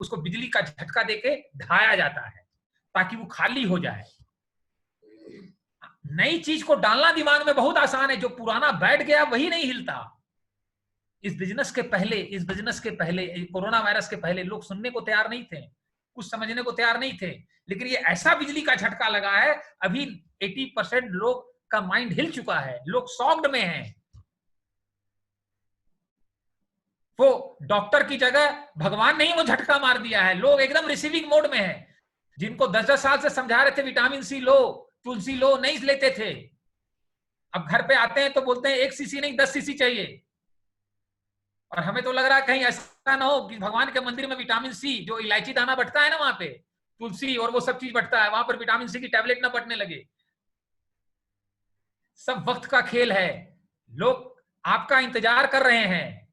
उसको बिजली का झटका देके ढाया जाता है ताकि वो खाली हो जाए। नई चीज को डालना दिमाग में बहुत आसान है, जो पुराना बैठ गया वही नहीं हिलता। इस बिजनेस के पहले कोरोना वायरस के पहले लोग सुनने को तैयार नहीं थे, कुछ समझने को तैयार नहीं थे, लेकिन ये ऐसा बिजली का झटका लगा है, अभी 80% लोग का माइंड हिल चुका है, लोग शॉक्ड में हैं। वो डॉक्टर की जगह भगवान ने ही वो झटका मार दिया है, लोग एकदम रिसीविंग मोड में है। जिनको 10-10 साल से समझा रहे थे विटामिन सी लो, तुलसी लो, नहीं लेते थे, अब घर पे आते हैं तो बोलते हैं 1 सीसी नहीं 10 सीसी चाहिए। और हमें तो लग रहा है कहीं ऐसा ना हो कि भगवान के मंदिर में विटामिन सी, जो इलायची दाना बटता है ना वहां पे, तुलसी और वो सब चीज बटता है, वहां पर विटामिन सी की टैबलेट ना बटने लगे। सब वक्त का खेल है, लोग आपका इंतजार कर रहे हैं।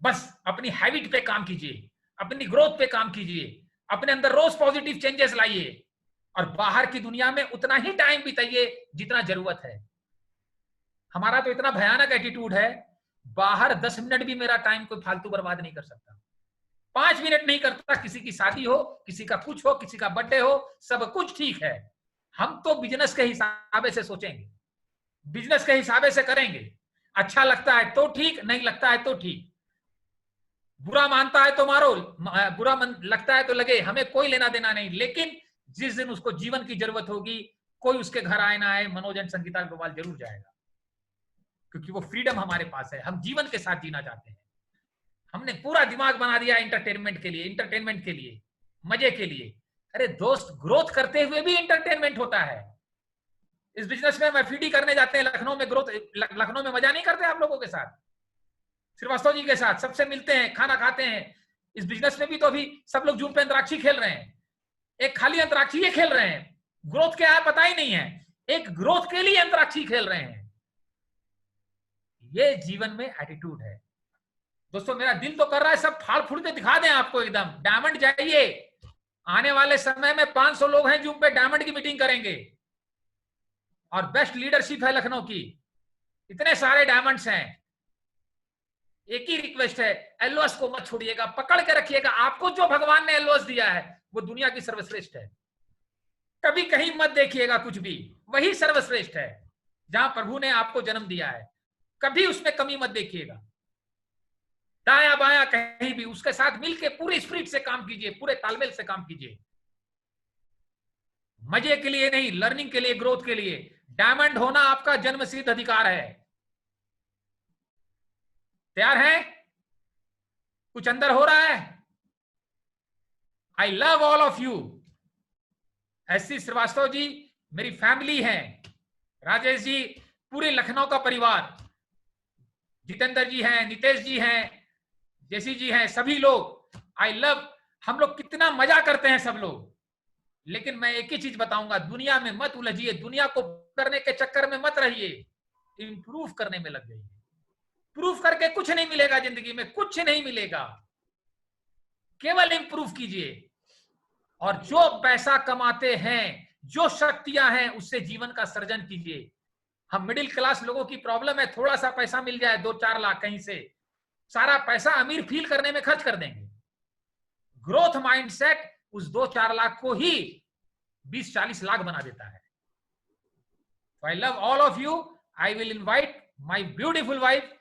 बस अपनी हैबिट पे काम कीजिए, अपनी ग्रोथ पे काम कीजिए, अपने अंदर रोज पॉजिटिव चेंजेस लाइए और बाहर की दुनिया में उतना ही टाइम बिताइए जितना जरूरत है। हमारा तो इतना भयानक एटीट्यूड है, बाहर 10 मिनट भी मेरा टाइम कोई फालतू बर्बाद नहीं कर सकता, 5 मिनट नहीं करता। किसी की शादी हो, किसी का कुछ हो, किसी का बर्थडे हो, सब कुछ ठीक है। हम तो बिजनेस के हिसाब से सोचेंगे, बिजनेस के हिसाब से करेंगे। अच्छा लगता है तो ठीक, नहीं लगता है तो ठीक। बुरा मानता है तो मारो, बुरा लगता है तो लगे, हमें कोई लेना देना नहीं। लेकिन जिस दिन उसको जीवन की जरूरत होगी, कोई उसके घर आए ना आए, मनोज एंड संगीता अग्रवाल जरूर जाएगा, क्योंकि वो फ्रीडम हमारे पास है। हम जीवन के साथ जीना चाहते हैं। हमने पूरा दिमाग बना दिया एंटरटेनमेंट के लिए, मजे के लिए। अरे दोस्त, ग्रोथ करते हुए भी एंटरटेनमेंट होता है। इस बिजनेस में एफडी करने जाते हैं लखनऊ में, लखनऊ में मजा नहीं करते आप लोगों के साथ, श्रीवास्तव जी के साथ सबसे मिलते हैं, खाना खाते हैं। इस बिजनेस में भी तो अभी सब लोग जूम पे अंतराक्षी खेल रहे हैं, एक खाली अंतराक्षी ये खेल रहे हैं, ग्रोथ क्या है पता ही नहीं है, एक ग्रोथ के लिए अंतराक्षी खेल रहे हैं। ये जीवन में एटीट्यूड है दोस्तों। मेरा दिल तो कर रहा है सब फाड़ फूड़ के दिखा दें आपको एकदम। डायमंड जाइए, आने वाले समय में 500 लोग हैं जूम पे, डायमंड की मीटिंग करेंगे और बेस्ट लीडरशिप है लखनऊ की, इतने सारे डायमंड्स हैं। एक ही रिक्वेस्ट है, एलओएस को मत छोड़िएगा, पकड़ के रखिएगा। आपको जो भगवान ने एलओएस दिया है वो दुनिया की सर्वश्रेष्ठ है। कभी कहीं मत देखिएगा कुछ भी, वही सर्वश्रेष्ठ है जहां प्रभु ने आपको जन्म दिया है, कभी उसमें कमी मत देखिएगा। दाया बाया कहीं भी उसके साथ मिलके पूरे स्पिरिट से काम कीजिए, पूरे तालमेल से काम कीजिए, मजे के लिए नहीं, लर्निंग के लिए, ग्रोथ के लिए। डायमंड होना आपका जन्मसिद्ध अधिकार है। तैयार है? कुछ अंदर हो रहा है? I love all of you. SC Srivastava ji मेरी फैमिली है, राजेश जी पूरे लखनऊ का परिवार, जितेंद्र जी हैं, नितेश जी हैं, जेसी जी हैं, सभी लोग आई लव। हम लोग कितना मजा करते हैं सब लोग। लेकिन मैं एक ही चीज बताऊंगा, दुनिया में मत उलझिए, दुनिया को करने के चक्कर में मत रहिए, इंप्रूव करने में लग जाइए। प्रूफ करके कुछ नहीं मिलेगा जिंदगी में, कुछ नहीं मिलेगा, केवल इंप्रूव कीजिए। और जो पैसा कमाते हैं, जो शक्तियां हैं, उससे जीवन का सृजन कीजिए। हम मिडिल क्लास लोगों की प्रॉब्लम है, थोड़ा सा पैसा मिल जाए 2-4 लाख कहीं से, सारा पैसा अमीर फील करने में खर्च कर देंगे। ग्रोथ माइंडसेट उस 2-4 लाख को ही 20-40 लाख बना देता है। I love all of you. I will invite my beautiful wife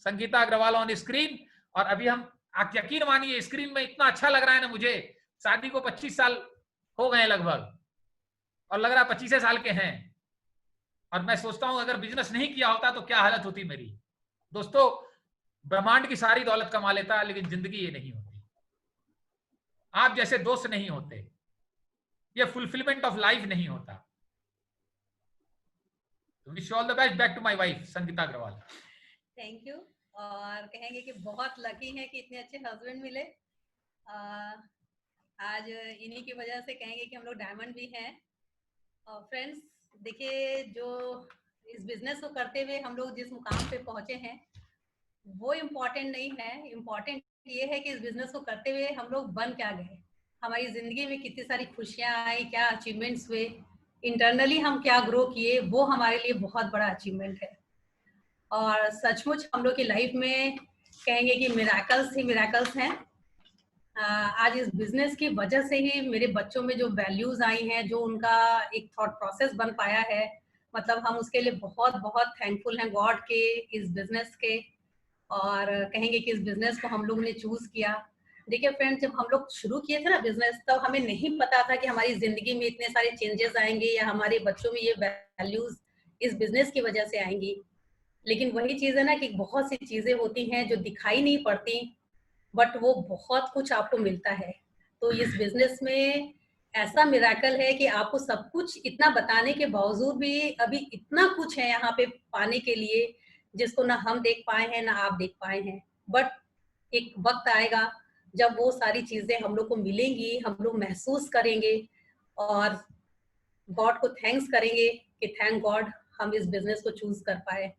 Sangeeta Agarwal on screen. और अभी हम, आप यकीन मानिए, स्क्रीन में इतना अच्छा लग रहा है ना मुझे। शादी को 25 साल हो गए लगभग, और लग रहा है 25 साल के हैं। और मैं सोचता हूं अगर बिजनेस नहीं किया होता तो क्या हालत होती मेरी। दोस्तों, ब्रह्मांड की सारी दौलत कमा लेता, लेकिन जिंदगी ये नहीं होती, आप जैसे दोस्त नहीं होते, ये फुलफिलमेंट ऑफ लाइफ नहीं होता। Wish all the best. Back to my wife Sangeeta Agarwal. Thank you. और कहेंगे कि बहुत लकी है कि इतने अच्छे हस्बैंड मिले। आज इन्हीं की वजह से कहेंगे कि हम लोग डायमंड भी हैं। और फ्रेंड्स देखिए, जो इस बिजनेस को करते हुए हम लोग जिस मुकाम पे पहुंचे हैं वो इम्पोर्टेंट नहीं है। इम्पोर्टेंट ये है कि इस बिजनेस को करते हुए हम लोग बन क्या गए, हमारी जिंदगी में कितनी सारी खुशियां आई, क्या अचीवमेंट्स हुए, इंटरनली हम क्या ग्रो किए, वो हमारे लिए बहुत बड़ा अचीवमेंट है। और सचमुच हम लोग की लाइफ में कहेंगे कि मिराकल्स ही मिराकल्स हैं। आज इस बिजनेस की वजह से ही मेरे बच्चों में जो वैल्यूज आई हैं, जो उनका एक थॉट प्रोसेस बन पाया है, मतलब हम उसके लिए बहुत बहुत थैंकफुल हैं गॉड के, इस बिजनेस के। और कहेंगे कि इस बिजनेस को हम लोग ने चूज किया। देखिए फ्रेंड्स, जब हम लोग शुरू किए थे ना बिजनेस, तब हमें नहीं पता था कि हमारी जिंदगी में इतने सारे चेंजेस आएंगे या हमारे बच्चों में ये वैल्यूज इस बिजनेस की वजह से आएंगी। लेकिन वही चीज है ना कि बहुत सी चीजें होती हैं जो दिखाई नहीं पड़ती, बट वो बहुत कुछ आपको मिलता है। तो इस बिजनेस में ऐसा मिराकल है कि आपको सब कुछ इतना बताने के बावजूद भी अभी इतना कुछ है यहाँ पे पाने के लिए, जिसको ना हम देख पाए हैं ना आप देख पाए हैं। बट एक वक्त आएगा जब वो सारी चीजें हम लोग को मिलेंगी, हम लोग महसूस करेंगे और गॉड को थैंक्स करेंगे कि थैंक गॉड हम इस बिजनेस को चूज कर पाए।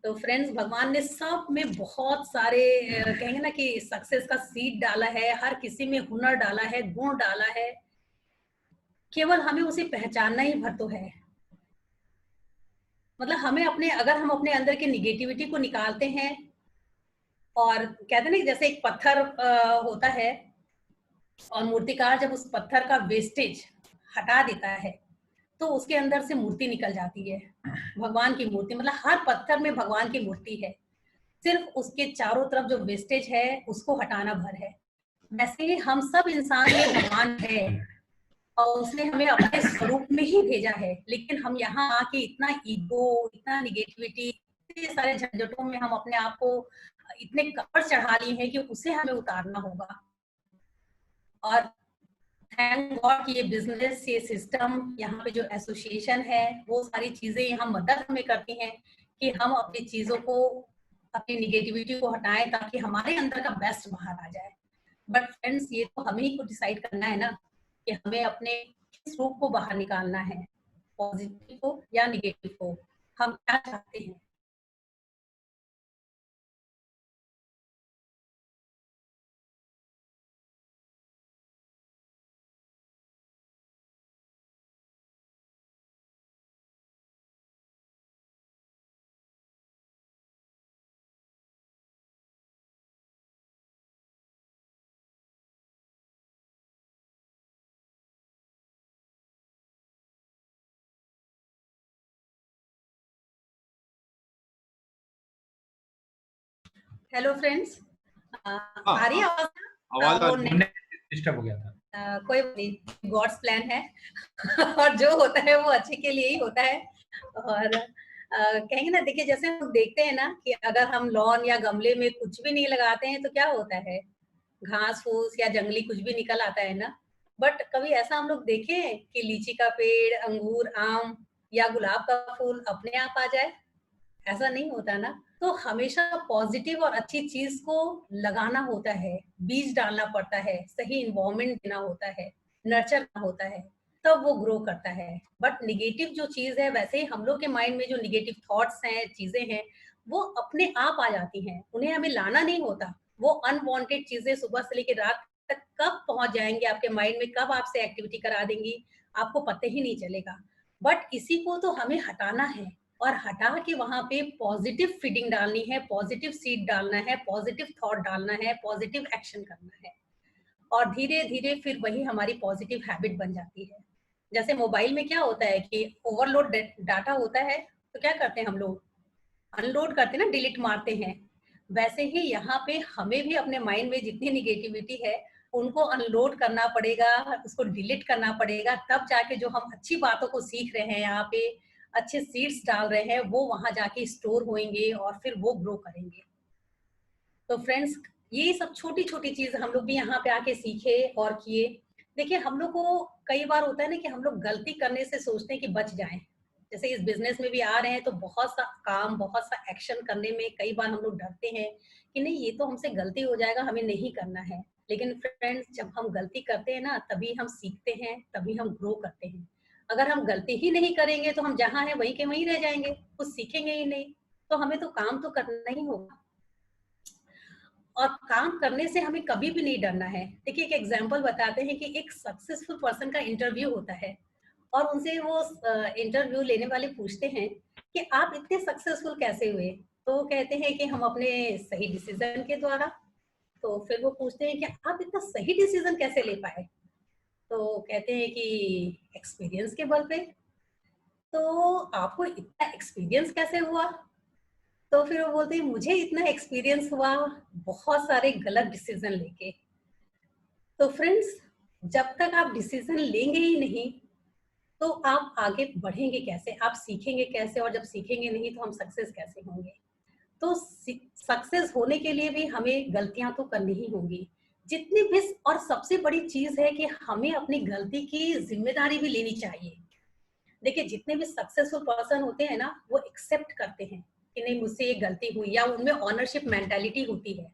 तो फ्रेंड्स, भगवान ने सब में बहुत सारे कहेंगे ना कि सक्सेस का सीड डाला है, हर किसी में हुनर डाला है, गुण डाला है, केवल हमें उसे पहचानना ही भर तो है। मतलब हमें अपने, अगर हम अपने अंदर के निगेटिविटी को निकालते हैं, और कहते हैं ना कि जैसे एक पत्थर होता है और मूर्तिकार जब उस पत्थर का वेस्टेज हटा देता है तो उसके अंदर से मूर्ति निकल जाती है, भगवान की मूर्ति। मतलब हर पत्थर में भगवान की मूर्ति है, सिर्फ उसके चारों तरफ जो वेस्टेज है उसको हटाना भर है। वैसे ही हम सब इंसान में भगवान है और उसने हमें अपने स्वरूप में ही भेजा है, लेकिन हम यहाँ आके इतना ईगो, इतना निगेटिविटी, इतने सारे झंझटों में हम अपने आप को इतने कपड़ चढ़ा लिए हैं कि उसे हमें उतारना होगा। और थैंक गॉड कि ये बिजनेस, ये सिस्टम, यहाँ पे जो एसोसिएशन है, वो सारी चीजें यहाँ मदद हमें करती हैं कि हम अपनी चीजों को, अपनी निगेटिविटी को हटाएं ताकि हमारे अंदर का बेस्ट बाहर आ जाए। बट फ्रेंड्स, ये तो हमें ही को डिसाइड करना है ना कि हमें अपने किस रूप को बाहर निकालना है, पॉजिटिव को या निगेटिव को, हम क्या चाहते हैं। हेलो फ्रेंड्स, हाँ, आ रही है आवाज? आवाज वो डिस्टर्ब हो गया था। कोई नहीं, गॉड्स प्लान है। और जो होता है वो अच्छे के लिए ही होता है। और कहेंगे ना, देखिए जैसे हम देखते हैं ना कि अगर हम लॉन या गमले में कुछ भी नहीं लगाते हैं तो क्या होता है, घास फूस या जंगली कुछ भी निकल आता है ना। बट कभी ऐसा हम लोग देखें कि लीची का पेड़, अंगूर, आम या गुलाब का फूल अपने आप आ जाए? ऐसा नहीं होता ना। तो हमेशा पॉजिटिव और अच्छी चीज को लगाना होता है, बीज डालना पड़ता है, सही इन्वायरमेंट देना होता है, नर्चर करना होता है, तब वो ग्रो करता है। बट निगेटिव जो चीज है, वैसे ही हम लोग के माइंड में जो निगेटिव थॉट्स हैं, चीजें हैं, वो अपने आप आ जाती हैं, उन्हें हमें लाना नहीं होता। वो अनवांटेड चीजें सुबह से लेकर रात तक कब पहुंच जाएंगे आपके माइंड में, कब आपसे एक्टिविटी करा देंगी, आपको पता ही नहीं चलेगा। बट इसी को तो हमें हटाना है, और हटा के वहां पे पॉजिटिव फीडिंग डालनी है, पॉजिटिव सीड डालना है, पॉजिटिव थॉट डालना है, पॉजिटिव एक्शन करना है। और धीरे धीरे फिर वही हमारी पॉजिटिव हैबिट बन जाती है। जैसे मोबाइल में क्या होता है कि ओवरलोड डाटा होता है, तो क्या करते हैं हम लोग, अनलोड करते हैं ना, डिलीट मारते हैं। वैसे ही यहाँ पे हमें भी अपने माइंड में जितनी निगेटिविटी है उनको अनलोड करना पड़ेगा, उसको डिलीट करना पड़ेगा, तब जाके जो हम अच्छी बातों को सीख रहे हैं, यहाँ पे अच्छे सीड्स डाल रहे हैं, वो वहां जाके स्टोर होंगे और फिर वो ग्रो करेंगे। तो फ्रेंड्स, ये सब छोटी छोटी चीज हम लोग भी यहाँ पे आके सीखे और किए। देखिए, हम लोग को कई बार होता है ना कि हम लोग गलती करने से सोचते हैं कि बच जाएं। जैसे इस बिजनेस में भी आ रहे हैं तो बहुत सा काम, बहुत सा एक्शन करने में कई बार हम लोग डरते हैं कि नहीं, ये तो हमसे गलती हो जाएगा, हमें नहीं करना है। लेकिन फ्रेंड्स, जब हम गलती करते हैं ना, तभी हम सीखते हैं, तभी हम ग्रो करते हैं। अगर हम गलती ही नहीं करेंगे तो हम जहाँ हैं वहीं के वहीं रह जाएंगे, कुछ सीखेंगे ही नहीं। तो हमें तो काम तो करना ही होगा, और काम करने से हमें कभी भी नहीं डरना है। देखिए, एक एग्जांपल बताते हैं कि एक सक्सेसफुल पर्सन का इंटरव्यू होता है और उनसे वो इंटरव्यू लेने वाले पूछते हैं कि आप इतने सक्सेसफुल कैसे हुए? तो वो कहते हैं कि हम अपने सही डिसीजन के द्वारा, तो फिर वो पूछते हैं कि आप इतना सही डिसीजन कैसे ले पाए? तो कहते हैं कि एक्सपीरियंस के बल पे। तो आपको इतना एक्सपीरियंस कैसे हुआ? तो फिर वो बोलते हैं मुझे इतना एक्सपीरियंस हुआ बहुत सारे गलत डिसीजन लेके। तो फ्रेंड्स, जब तक आप डिसीजन लेंगे ही नहीं तो आप आगे बढ़ेंगे कैसे, आप सीखेंगे कैसे, और जब सीखेंगे नहीं तो हम सक्सेस कैसे होंगे? तो सक्सेस होने के लिए भी हमें गलतियां तो करनी ही होंगी जितनी भी। और सबसे बड़ी चीज है कि हमें अपनी गलती की जिम्मेदारी भी लेनी चाहिए। देखिए, जितने भी सक्सेसफुल पर्सन होते हैं ना, वो एक्सेप्ट करते हैं कि नहीं मुझसे ये गलती हुई, या उनमें ऑनरशिप मेंटालिटी होती है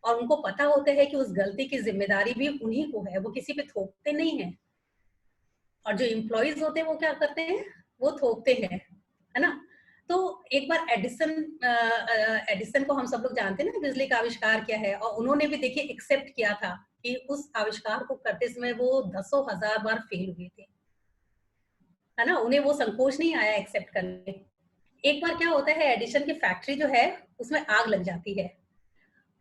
और उनको पता होता है कि उस गलती की जिम्मेदारी भी उन्हीं को है, वो किसी पे थोपते नहीं है। और जो एम्प्लॉइज होते हैं वो क्या करते हैं, वो थोपते हैं, है ना। तो एक बार एडिसन एडिसन को हम सब लोग जानते हैं ना, बिजली का आविष्कार किया है, और उन्होंने भी देखिए एक्सेप्ट किया था कि उस आविष्कार को करते समय वो दसों हजार बार फेल हुए थे, है ना। उन्हें वो संकोच नहीं आया एक्सेप्ट करने। एक बार क्या होता है, एडिशन की फैक्ट्री जो है उसमें आग लग जाती है,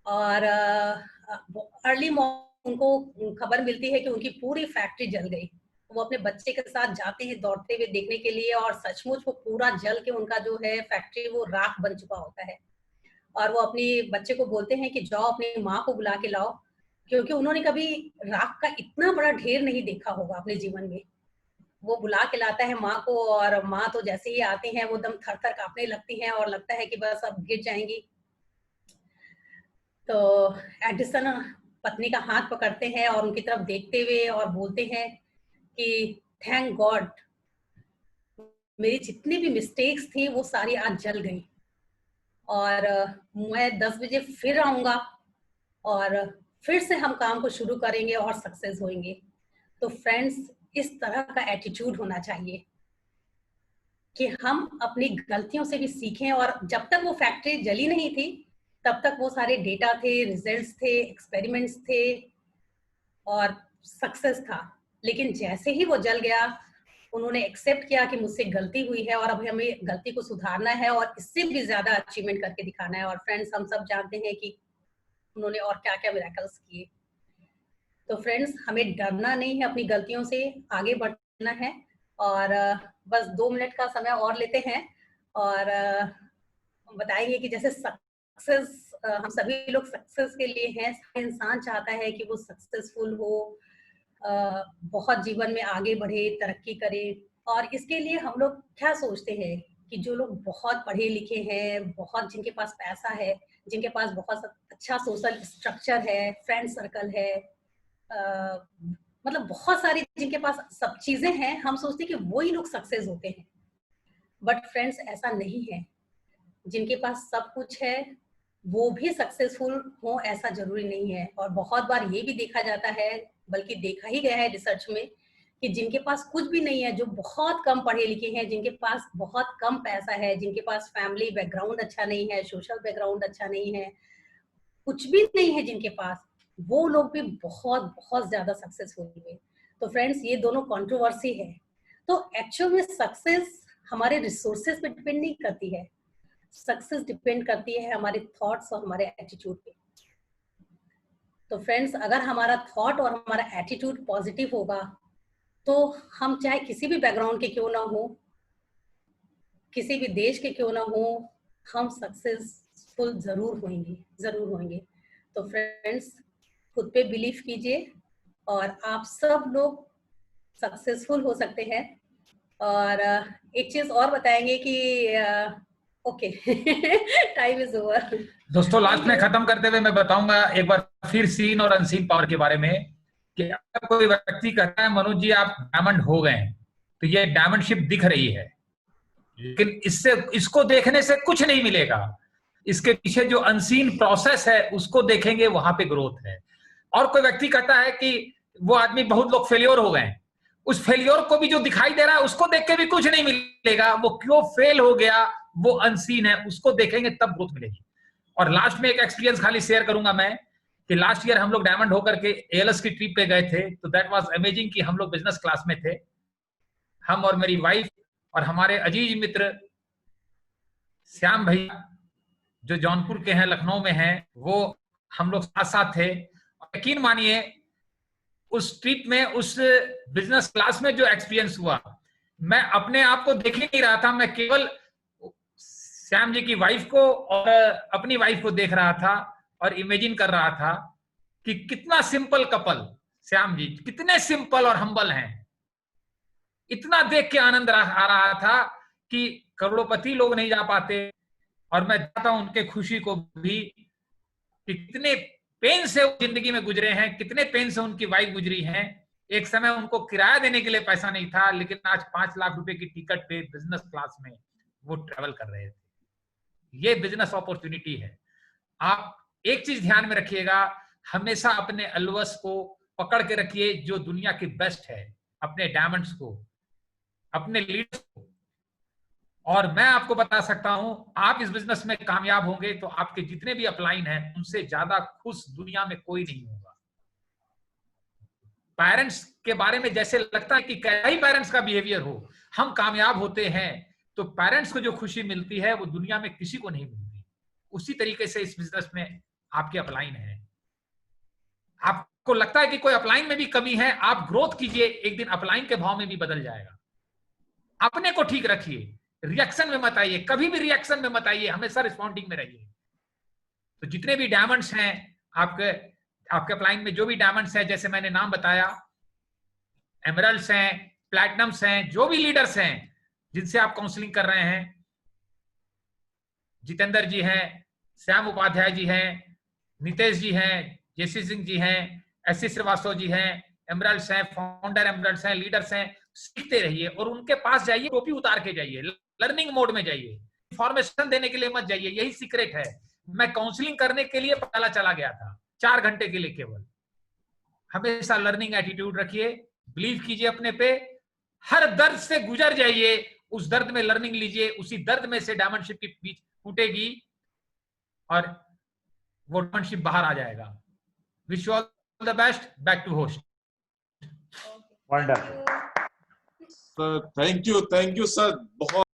और अर्ली मॉर्निंग उनको खबर मिलती है कि उनकी पूरी फैक्ट्री जल गई। वो अपने बच्चे के साथ जाते हैं दौड़ते हुए देखने के लिए, और सचमुच वो पूरा जल के उनका जो है फैक्ट्री वो राख बन चुका होता है। और वो अपने बच्चे को बोलते हैं कि जाओ अपनी माँ को बुला के लाओ, क्योंकि उन्होंने कभी राख का इतना बड़ा ढेर नहीं देखा होगा अपने जीवन में। वो बुला के लाता है माँ को, और माँ तो जैसे ही आती हैं वो दम थर थर कांपने लगती हैं और लगता है कि बस अब गिर जाएंगी। तो एडिसन पत्नी का हाथ पकड़ते हैं और उनकी तरफ देखते हुए और बोलते हैं कि थैंक गॉड, मेरी जितनी भी मिस्टेक्स थी वो सारी आज जल गई, और मैं 10 बजे फिर आऊंगा और फिर से हम काम को शुरू करेंगे और सक्सेस होंगे। तो फ्रेंड्स, इस तरह का एटीट्यूड होना चाहिए कि हम अपनी गलतियों से भी सीखें। और जब तक वो फैक्ट्री जली नहीं थी तब तक वो सारे डेटा थे, रिजल्ट्स थे, एक्सपेरिमेंट्स थे और सक्सेस था। लेकिन जैसे ही वो जल गया, उन्होंने एक्सेप्ट किया कि मुझसे गलती हुई है और अब हमें गलती को सुधारना है और इससे भी ज्यादा अचीवमेंट करके दिखाना है। और फ्रेंड्स, हम सब जानते हैं कि उन्होंने और क्या क्या मिरेकल्स किए। तो फ्रेंड्स, हमें डरना नहीं है, अपनी गलतियों से आगे बढ़ना है। और बस 2 मिनट का समय और लेते हैं और बताएंगे कि जैसे सक्सेस, हम सभी लोग सक्सेस के लिए हैं। इंसान चाहता है कि वो सक्सेसफुल हो, बहुत जीवन में आगे बढ़े, तरक्की करे। और इसके लिए हम लोग क्या सोचते हैं कि जो लोग बहुत पढ़े लिखे हैं, बहुत जिनके पास पैसा है, जिनके पास बहुत अच्छा सोशल स्ट्रक्चर है, फ्रेंड सर्कल है, मतलब बहुत सारी जिनके पास सब चीजें हैं, हम सोचते हैं कि वही लोग सक्सेस होते हैं। बट फ्रेंड्स, ऐसा नहीं है। जिनके पास सब कुछ है वो भी सक्सेसफुल हो ऐसा जरूरी नहीं है। और बहुत बार ये भी देखा जाता है, बल्कि देखा ही गया है रिसर्च में, कि जिनके पास कुछ भी नहीं है, जो बहुत कम पढ़े लिखे हैं, जिनके पास बहुत कम पैसा है, जिनके पास फैमिली बैकग्राउंड अच्छा नहीं है, सोशल बैकग्राउंड अच्छा नहीं है, कुछ भी नहीं है जिनके पास, वो लोग भी बहुत बहुत ज्यादा सक्सेसफुल हुए। तो फ्रेंड्स, ये दोनों कंट्रोवर्सी है। तो एक्चुअल में सक्सेस हमारे रिसोर्सेज पे डिपेंड नहीं करती है, सक्सेस डिपेंड करती है हमारे थॉट्स और हमारे एटीट्यूड पे। तो फ्रेंड्स, अगर हमारा थॉट और हमारा एटीट्यूड पॉजिटिव होगा तो हम चाहे किसी भी बैकग्राउंड के क्यों ना हो, किसी भी देश के क्यों ना हो, हम सक्सेसफुल जरूर होंगे, जरूर होंगे। तो फ्रेंड्स, खुद पे बिलीव कीजिए और आप सब लोग सक्सेसफुल हो सकते हैं। और एक चीज और बताएंगे कि ओके, टाइम इज ओवर। दोस्तों, लास्ट में खत्म करते हुए मैं बताऊंगा एक बार फिर सीन और अनसीन पावर के बारे में कि अगर कोई व्यक्ति कहता है मनोज जी आप डायमंड हो गए, तो ये डायमंड शिप दिख रही है, लेकिन इससे इसको देखने से कुछ नहीं मिलेगा। इसके पीछे जो अनसीन प्रोसेस है उसको देखेंगे, वहां पे ग्रोथ है। और कोई व्यक्ति कहता है कि वो आदमी, बहुत लोग फेलियर हो गए, उस फेलियर को भी जो दिखाई दे रहा है उसको देख के भी कुछ नहीं मिलेगा। वो क्यों फेल हो गया वो अनसीन है, उसको देखेंगे तब ग्रोथ मिलेगी। और लास्ट में एक एक्सपीरियंस खाली शेयर करूंगा मैं कि लास्ट ईयर हम लोग डायमंड होकर के एएलएस की ट्रिप पे गए थे। तो दैट वाज अमेजिंग कि हम लोग बिजनेस क्लास में थे, हम और मेरी वाइफ और हमारे अजीज मित्र श्याम भैया जो जौनपुर के हैं, लखनऊ में हैं, वो हम लोग साथ साथ थे। यकीन मानिए उस ट्रिप में, उस बिजनेस क्लास में जो एक्सपीरियंस हुआ, मैं अपने आप को देख ही नहीं रहा था, मैं केवल श्याम जी की वाइफ को और अपनी वाइफ को देख रहा था और इमेजिन कर रहा था कि कितना सिंपल कपल, श्याम जी कितने सिंपल और हम्बल हैं। इतना देख के आनंद आ रहा था कि करोड़पति लोग नहीं जा पाते, और मैं चाहता हूं उनके खुशी को भी, कि कितने पेन से जिंदगी में गुजरे हैं, कितने पेन से उनकी वाइफ गुजरी हैं। एक समय उनको किराया देने के लिए पैसा नहीं था, लेकिन आज 5 लाख रुपए की टिकट पे बिजनेस क्लास में वो ट्रेवल कर रहे थे। ये बिजनेस अपॉर्चुनिटी है। आप एक चीज ध्यान में रखिएगा, हमेशा अपने अलवस को पकड़ के रखिए, जो दुनिया की बेस्ट है, अपने डायमंड्स को, अपने लीडर्स को। और मैं आपको बता सकता हूं, आप इस बिजनेस में कामयाब होंगे तो आपके जितने भी अपलाइन हैं, उनसे ज्यादा खुश दुनिया में कोई नहीं होगा। पेरेंट्स के बारे में जैसे लगता है कि कई पेरेंट्स का बिहेवियर हो, हम कामयाब होते हैं तो पेरेंट्स को जो खुशी मिलती है वो दुनिया में किसी को नहीं मिलती। उसी तरीके से इस बिजनेस में आपके अपलाइन है। आपको लगता है कि कोई अपलाइन में भी कमी है, आप ग्रोथ कीजिए, एक दिन अपलाइन के भाव में भी बदल जाएगा। अपने को ठीक रखिए, रिएक्शन में मत आइए, कभी भी रिएक्शन में मत आइए, हमेशा रिस्पॉन्डिंग में रहिए। तो जितने भी डायमंड्स हैं आपके अपलाइन में, जो भी डायमंड्स हैं, जैसे मैंने नाम बताया, एमरल्ड्स हैं, प्लैटिनम्स हैं, जो भी लीडर्स हैं जिनसे आप काउंसलिंग कर रहे हैं, जितेंद्र जी हैं, श्याम उपाध्याय जी हैं, नितेश जी हैं, जेसी सिंह जी हैं, एससी श्रीवास्तव जी हैं, एमरल्ड्स हैं, फाउंडर एमरल्ड्स हैं, लीडर्स हैं। सीखते रहिए और उनके पास जाइए, टोपी उतार के जाइए, लर्निंग मोड में जाइए, इंफॉर्मेशन देने के लिए मत जाइए। यही सीक्रेट है। मैं काउंसलिंग करने के लिए पटाला चला गया था 4 घंटे के लिए केवल। हमेशा लर्निंग एटीट्यूड रखिए, बिलीव कीजिए अपने पे, हर दर्द से गुजर जाइए, उस दर्द में लर्निंग लीजिए, उसी दर्द में से डायमंडशिप की बीच फूटेगी और वो डायमंडशिप बाहर आ जाएगा। Wish you all the best. Back to host. Wonderful sir, thank you sir. बहुत